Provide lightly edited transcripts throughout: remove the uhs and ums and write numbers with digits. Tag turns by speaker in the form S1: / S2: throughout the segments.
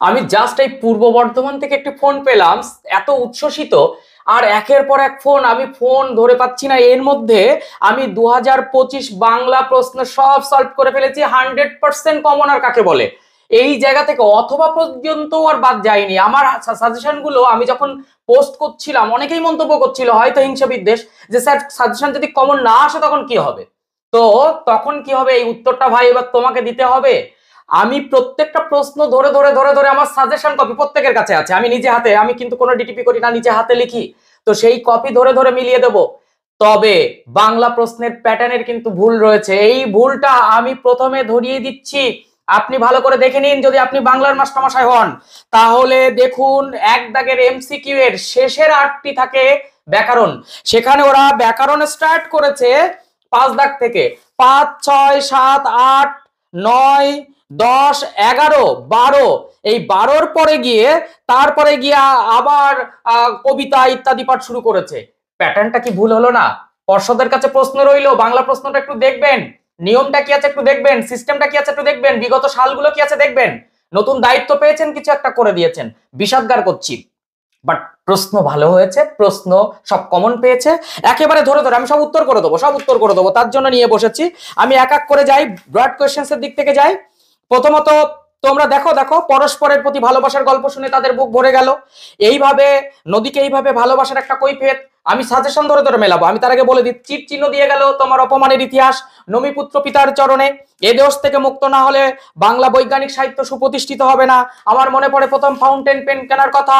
S1: আমি জাস্ট এই পূর্ব বর্ধমান থেকে একটি ফোন পেলাম, এত উচ্ছ্বসিত। আর একের পর এক ফোন, আমি ফোন ধরে পাচ্ছি না। এর মধ্যে আমি 2025 বাংলা প্রশ্ন সব সলভ করে ফেলেছি। 100% কমন আর কাকে বলে, এই জায়গা থেকে অথবা পর্যন্ত আর বাদ যায়নি। আমার সাজেশন গুলো আমি যখন পোস্ট করছিলাম, অনেকেই মন্তব্য করছিল, হয়তো হিংসা বিদ্বেষ, যে স্যার সাজেশন যদি কমন না আসে তখন কি হবে। তো তখন কি হবে, এই উত্তরটা ভাই এবার তোমাকে দিতে হবে। আমি প্রত্যেকটা প্রশ্ন ধরে ধরে ধরে ধরে আমার সাজেশন কপি প্রত্যেকের কাছে আছে, আমি নিজে হাতে, আমি কিন্তু কোনো ডিটিপি করি না, নিজে হাতে লিখি। তো সেই কপি ধরে ধরে মিলিয়ে দেব। তবে বাংলা প্রশ্নের প্যাটার্নের কিন্তু ভুল রয়েছে, এই ভুলটা আমি প্রথমে ধরিয়ে দিচ্ছি। আপনি ভালো করে দেখে নিন, যদি আপনি বাংলার মাস্টারমশাই হন তাহলে দেখুন, এক দাগের এমসিকিউ এর শেষের 8টি থাকে ব্যাকরণ। সেখানে ওরা ব্যাকরণ স্টার্ট করেছে 5 দাগ থেকে, 5, 6, 7, 8, 9, 10, 11, 12। এই 12-র পরে গিয়ে তারপরে গিয়া আবার কবিতা ইত্যাদি পাঠ শুরু করেছে। প্যাটার্নটা কি ভুল হলো না? পর্ষদের কাছে প্রশ্ন রইলো, বাংলা প্রশ্নটা একটু দেখবেন, নিয়মটা কি আছে একটু দেখবেন, সিস্টেমটা কি আছে একটু দেখবেন, বিগত সালগুলো কি আছে দেখবেন। নতুন দায়িত্ব পেয়েছেন, কিছু একটা করে দিয়েছেন, বিষাদগার করছি। বাট প্রশ্ন ভালো হয়েছে, প্রশ্ন সব কমন পেয়েছে। একেবারে ধরে ধরে আমি সব উত্তর করে দেবো, সব উত্তর করে দেবো, তার জন্য নিয়ে বসেছি। আমি এক এক করে যাই, ব্রড কোয়েশ্চেন্স এর দিক থেকে যাই। প্রথমত তোমরা দেখো দেখো, পরস্পরের প্রতি ভালোবাসার গল্প শুনে তাদের বুক ভরে গেল। এইভাবে নদীকে এইভাবে ভালোবাসার একটা কৈফিয়ত। আমি সাজেশন ধরে ধরে মেলাবো। আমি তার আগে বলে দিই, চিট চিহ্ন দিয়ে গেল তোমার অপমানের ইতিহাস, নমিপুত্র পিতার চরণে। এ দেশ থেকে মুক্ত না হলে বাংলা বৈজ্ঞানিক সাহিত্য সুপ্রতিষ্ঠিত হবে না। আমার মনে পড়ে প্রথম ফাউন্টেন পেন কেনার কথা।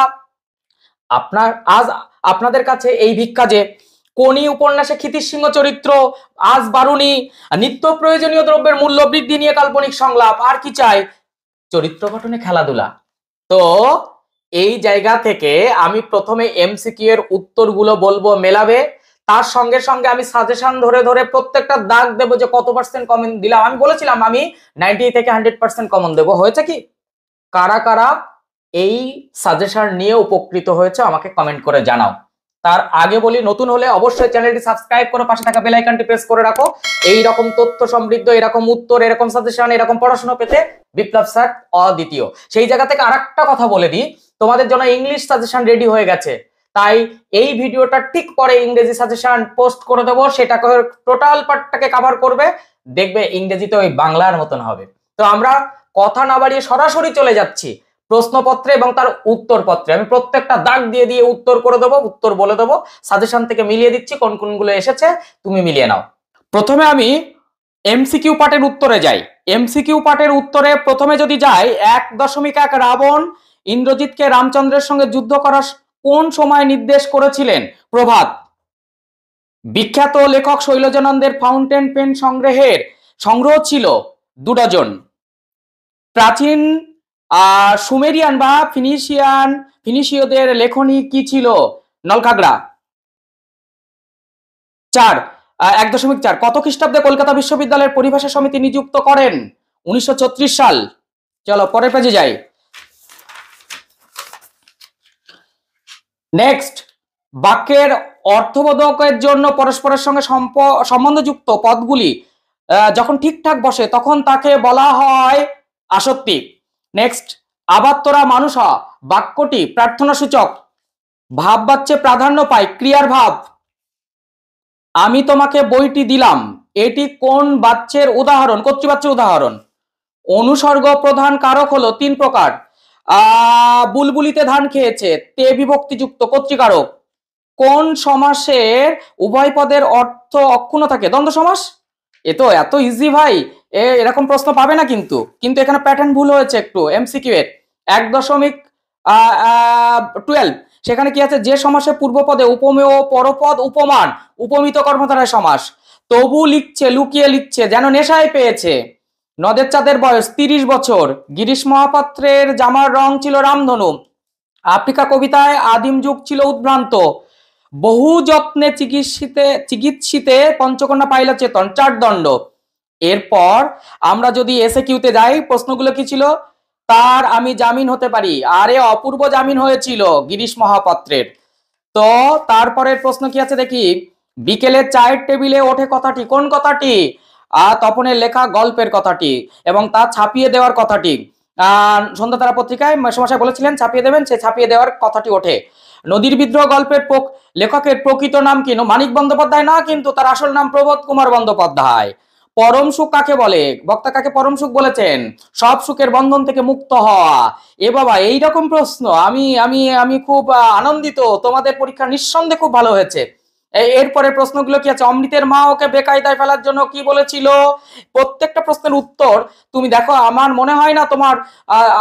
S1: আপনার আজ আপনাদের কাছে এই ভিক্ষা যে কোনি উপন্যাসে ক্ষিতিশ সিংহ চরিত্র, আজ বারুণী, নিত্য প্রয়োজনীয় দ্রব্যের মূল্য বৃদ্ধি নিয়ে কাল্পনিক সংলাপ, আর কি চাই, চরিত্র গঠনে খেলাধুলা। তো এই জায়গা থেকে আমি প্রথমে এমসিকিউ এর উত্তরগুলো বলবো, মেলাবে। তার সঙ্গে সঙ্গে আমি সাজেশন ধরে ধরে প্রত্যেকটা দাগ দেবো যে কত পার্সেন্ট কমন দিলাম। আমি বলেছিলাম আমি 90 থেকে 100% কমন দেবো, হয়েছে কি? কারা কারা এই সাজেশন নিয়ে উপকৃত হয়েছে আমাকে কমেন্ট করে জানাও। তার আগে বলি, নতুন হলে অবশ্যই চ্যানেলটি সাবস্ক্রাইব করে পাশে থাকা বেল আইকনটি প্রেস করে রাখো। এই রকম তথ্য সমৃদ্ধ, এরকম উত্তর, এরকম সাজেশন, এরকম পড়াশোনা পেতে বিপ্লব স্যার অদ্বিতীয়। সেই জায়গা থেকে আরেকটা কথা বলে দিই, তোমাদের জন্য ইংলিশ সাজেশন রেডি হয়ে গেছে। তাই এই ভিডিওটা ঠিক পরে ইংরেজি সাজেশন পোস্ট করে দেবো, সেটাকে টোটাল পার্টটাকে কভার করবে, দেখবে ইংরেজিতে ওই বাংলার মতন হবে। তো আমরা কথা না বাড়িয়ে সরাসরি চলে যাচ্ছি প্রশ্নপত্রে এবং তার উত্তরপত্রে। আমি প্রত্যেকটা দাগ দিয়ে দিয়ে উত্তর করে দেবো, উত্তর বলে দেবো, সাজেশন থেকে মিলিয়ে দিচ্ছি কোন কোনগুলো এসেছে, তুমি মিলিয়ে নাও। প্রথমে আমি এমসিকিউ পার্টের উত্তরে যাই। এমসিকিউ পার্টের উত্তরে প্রথমে যদি যাই, 1.1 রাবণ ইন্দ্রজিৎকে রামচন্দ্রের সঙ্গে যুদ্ধ করার কোন সময় নির্দেশ করেছিলেন? প্রভাত। বিখ্যাত লেখক শৈলজানন্দের ফাউন্টেন পেন সংগ্রহ ছিল 2 ডজন। প্রাচীন সুমেরিয়ান বা ফিনিশীয়দের লেখনী কি ছিল? নলখাগড়া। 4, 1.4 কত খ্রিস্টাব্দে কলকাতা বিশ্ববিদ্যালয়ের পরিভাষা সমিতি নিযুক্ত করেন? 1936 সাল। চলো পরের পেজে যাই। নেক্সট, বাক্যের অর্থবোধকের জন্য পরস্পরের সঙ্গে সম্বন্ধযুক্ত পদগুলি যখন ঠিকঠাক বসে তখন তাকে বলা হয় আসত্তি। নেক্সট, আবাত্তরা মানুষা বাক্যটি প্রার্থনা সূচক, ভাব বাচ্চে প্রাধান্য পায় ক্রিয়ার ভাব। আমি তোমাকে বইটি দিলাম, এটি কোন বাচ্চের উদাহরণ? কর্তৃবাচ্যের উদাহরণ। অনুসর্গ প্রধান কারক হলো 3 প্রকার। বুলবুলিতে ধান খেয়েছে, তে বিভক্তিযুক্ত কর্তৃকারক। কোন সমাসের উভয় পদের অর্থ অক্ষুণ্ণ থাকে? দ্বন্দ্ব সমাস। এ তো এত ইজি ভাই, এরকম প্রশ্ন পাবে না কিন্তু কিন্তু এখানে প্যাটার্ন ভুল হয়েছে একটু এমসিকিউ এর। 1.12 সেখানে কি আছে? যে সমাসে পূর্বপদে উপমেয়, পরপদ উপমান, উপমিত কর্মধারয় সমাস। তবু লিখছে, লুকিয়ে লিখছে, যেন নেশায় পেয়েছে। নদের চাঁদের বয়স 30 বছর। গিরিশ মহাপাত্রের জামার রং ছিল রামধনু। আফ্রিকা কবিতায় আদিম যুগ ছিল উদ্ভ্রান্ত। বহু যত্নে চিকিৎসিতে পঞ্চকন্যা পাইলা চেতন, 4 দণ্ড। এরপর আমরা যদি এসে কিউতে যাই, প্রশ্নগুলো কি ছিল? তার আমি জামিন হতে পারি, আরে অপূর্ব জামিন হয়েছিল গিরিশ মহাপাত্রের। তো তারপরের প্রশ্ন কি আছে দেখি। বিকেলে চায়ের টেবিলে ওঠে কথাটি, কোন কথাটি? তপনের লেখা গল্পের কথাটি এবং তা ছাপিয়ে দেওয়ার কথাটি। সন্ধ্যা তারা পত্রিকায় মেসোমশাই বলেছিলেন ছাপিয়ে দেবেন, সে ছাপিয়ে দেওয়ার কথাটি ওঠে। নদীর বিদ্রোহ গল্পের লেখকের প্রকৃত নাম কি? মানিক বন্দ্যোপাধ্যায় না, কিন্তু তার আসল নাম প্রবোধ কুমার বন্দ্যোপাধ্যায়। পরম সুখ কাকে বলে? বক্তা কাকে পরম সুখ বলেছেন? সব সুখের বন্ধন থেকে মুক্ত হওয়া। এ বাবা, এইরকম প্রশ্ন আমি আমি আমি খুব আনন্দিত। তোমাদের পরীক্ষা নিঃসন্দেহে খুব ভালো হয়েছে। এরপরে প্রশ্নগুলো কি আছে? অমৃতের মা ওকে বেকায়দায় ফেলার জন্য কি বলেছিল? প্রত্যেকটা প্রশ্নের উত্তর তুমি দেখো, আমার মনে হয় না তোমার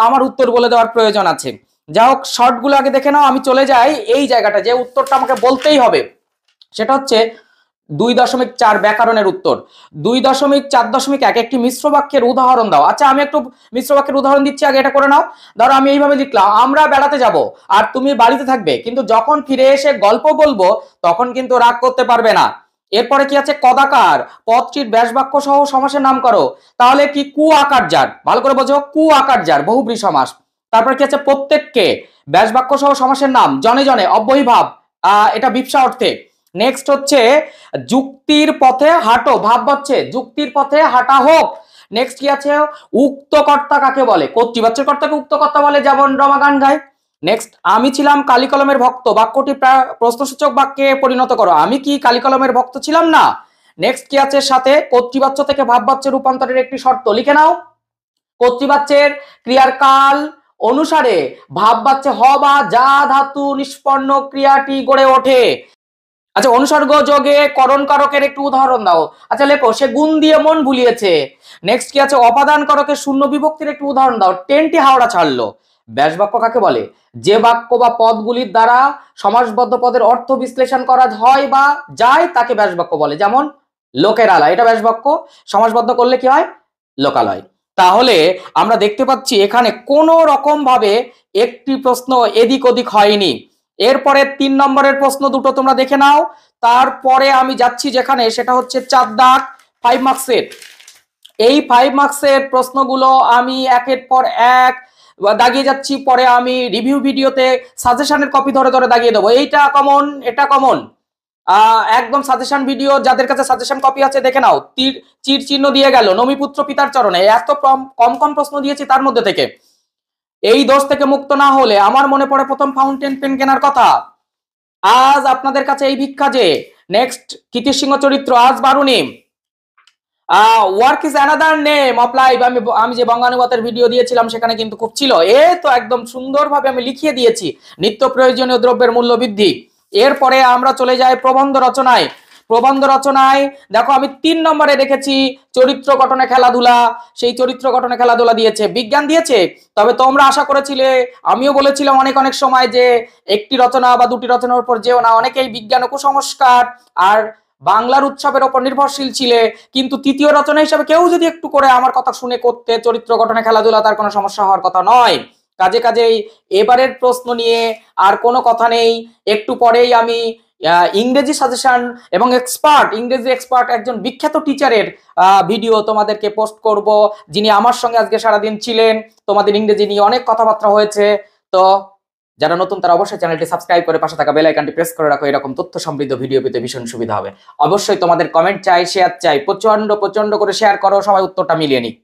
S1: আমার উত্তর বলে দেওয়ার প্রয়োজন আছে। যা হোক, শর্টগুলো আগে দেখে নাও। আমি চলে যাই এই জায়গাটা, যে উত্তরটা আমাকে বলতেই হবে, সেটা হচ্ছে 2.4 ব্যাকরণের উত্তর। 2.4.1 একটি মিশ্র বাক্যের উদাহরণ দাও। আচ্ছা, আমি একটু মিশ্র বাক্যের উদাহরণ দিচ্ছি, আগে এটা করে নাও। ধরো আমি এইভাবে লিখলাম, আমরা বেড়াতে যাব আর তুমি বাড়িতে থাকবে, কিন্তু যখন ফিরে এসে গল্প বলবো তখন কিন্তু রাগ করতে পারবে না। এরপরে কি আছে? কদাকার পদটির ব্যাস বাক্য সহ সমাসের নাম করো। তাহলে কি? কু আকার যার, ভালো করে বোঝো, কু আকার যার বহুব্রী সমাস। তারপর কি আছে? প্রত্যেককে ব্যাস বাক্য সহ সমাসের নাম, জনে জনে অব্যয়ীভাব, এটা বিপসা অর্থে। নেক্সট হচ্ছে যুক্তির পথে হাঁটো, ভাব হচ্ছে যুক্তির পথে হাঁটা হোক। নেক্সট কি আছে? উক্ত কর্তা কাকে বলে? কর্তৃবাচ্যের কর্তাকে উক্ত কর্তা বলে, যেমন রমা গান গায়। নেক্সট, আমি ছিলাম কালি কলমের ভক্ত, বাক্যটি প্রশ্নসূচক বাক্যে পরিণত করো। আমি কি কালি কলমের ভক্ত ছিলাম না? নেক্সট কি আছে? সাথে কর্তৃবাচ্য থেকে ভাববাচ্যে রূপান্তরের একটি শর্ত লিখে নাও। কর্তৃবাচ্যের ক্রিয়ার কাল অনুসারে ভাববাচ্যে হ বা যা ধাতু নিষ্পন্ন ক্রিয়াটি গড়ে ওঠে। আচ্ছা, অনুসর্গ যোগে করণ কারকের একটু উদাহরণ দাও। আচ্ছা লেখো, সে গুণ দিয়ে মন ভুলিয়েছে। নেক্সট কি আছে? অপাদান কারকের শূন্য বিভক্তির একটু উদাহরণ দাও। ট্রেনটি হাওড়া ছাড়লো। ব্যাস বাক্য কাকে বলে? যে বাক্য বা পদগুলির দ্বারা সমাসবদ্ধ পদের অর্থ বিশ্লেষণ করা হয় বা যায় তাকে ব্যাস বাক্য বলে, যেমন লোকের আলয়, এটা ব্যাস বাক্য। সমাসবদ্ধ করলে কি হয়? লোকালয়। তাহলে আমরা দেখতে পাচ্ছি এখানে কোনো রকম ভাবে একটি প্রশ্ন এদিক ওদিক হয়নি। এরপরে 3 নম্বরের প্রশ্ন দুটো তোমরা দেখে নাও। তারপরে আমি যাচ্ছি যেখানে, সেটা হচ্ছে 4 দাগ 5 মার্কসের। এই 5 মার্কসের প্রশ্নগুলো আমি একের পর এক দাগিয়ে যাচ্ছি। পরে আমি রিভিউ ভিডিওতে সাজেশনের কপি ধরে ধরে দাগিয়ে দেবো। এইটা কমন, এটা কমন, একদম সাজেশন ভিডিও। যাদের কাছে সাজেশন কপি আছে দেখে নাও। চির চিহ্ন দিয়ে গেল নমিপুত্র পিতার চরণে। এত কম কম প্রশ্ন দিয়েছি তার মধ্যে থেকে। এই দোষ থেকে মুক্ত না হলে আমার মনে পড়ে প্রথম ফাউন্টেন পেন কেনার কথা। আজ আপনাদের কাছে এই ভিক্ষা যে। নেক্সট, কীর্তিসিংহ চরিত্র আজ বারুনি। Work is another name of life. আমি যে বঙ্গানুবাদের ভিডিও দিয়েছিলাম সেখানে কিন্তু খুব ছিল। তো একদম সুন্দরভাবে আমি লিখিয়ে দিয়েছি নিত্য প্রয়োজনীয় দ্রব্যের মূল্য বৃদ্ধি। এরপরে আমরা চলে যাই প্রবন্ধ রচনায়। প্রবন্ধ রচনায় দেখো, আমি 3 নম্বরে রেখেছি চরিত্র গঠনে খেলাধুলা। সেই চরিত্র গঠনে খেলাধুলা দিয়েছে, বিজ্ঞান দিয়েছে। তবে তোমরা আশা করেছিলে, আমিও বলেছিলাম অনেক অনেক সময়, যে একটি রচনা বা দুটি রচনার উপর যেও না। অনেকেই বিজ্ঞান ও কুসংস্কার আর বাংলার উৎসবের ওপর নির্ভরশীল ছিলে, কিন্তু তৃতীয় রচনা হিসেবে কেউ যদি একটু করে আমার কথা শুনে করতে চরিত্র গঠনে খেলাধুলা, তার কোনো সমস্যা হওয়ার কথা নয়। কাজেই এবারের প্রশ্ন নিয়ে আর কোনো কথা নেই। একটু পরেই আমি ইংরেজি সাজেশন এবং ইংরেজি এক্সপার্ট একজন বিখ্যাত টিচারের ভিডিও তোমাদেরকে পোস্ট করব, যিনি আমার সঙ্গে আজকে সারাদিন ছিলেন। তোমাদের ইংরেজি নিয়ে অনেক কথাবার্তা হয়েছে। তো যারা নতুন তারা অবশ্যই চ্যানেলটি সাবস্ক্রাইব করে পাশে থাকা বেল আইকনটি প্রেস করে রাখো। এরকম তথ্য সমৃদ্ধ ভিডিও পেতে ভীষণ সুবিধা হবে। অবশ্যই তোমাদের কমেন্ট চাই, শেয়ার চাই, প্রচন্ড করে শেয়ার করো, সবাই উত্তরটা মিলিয়ে নিক।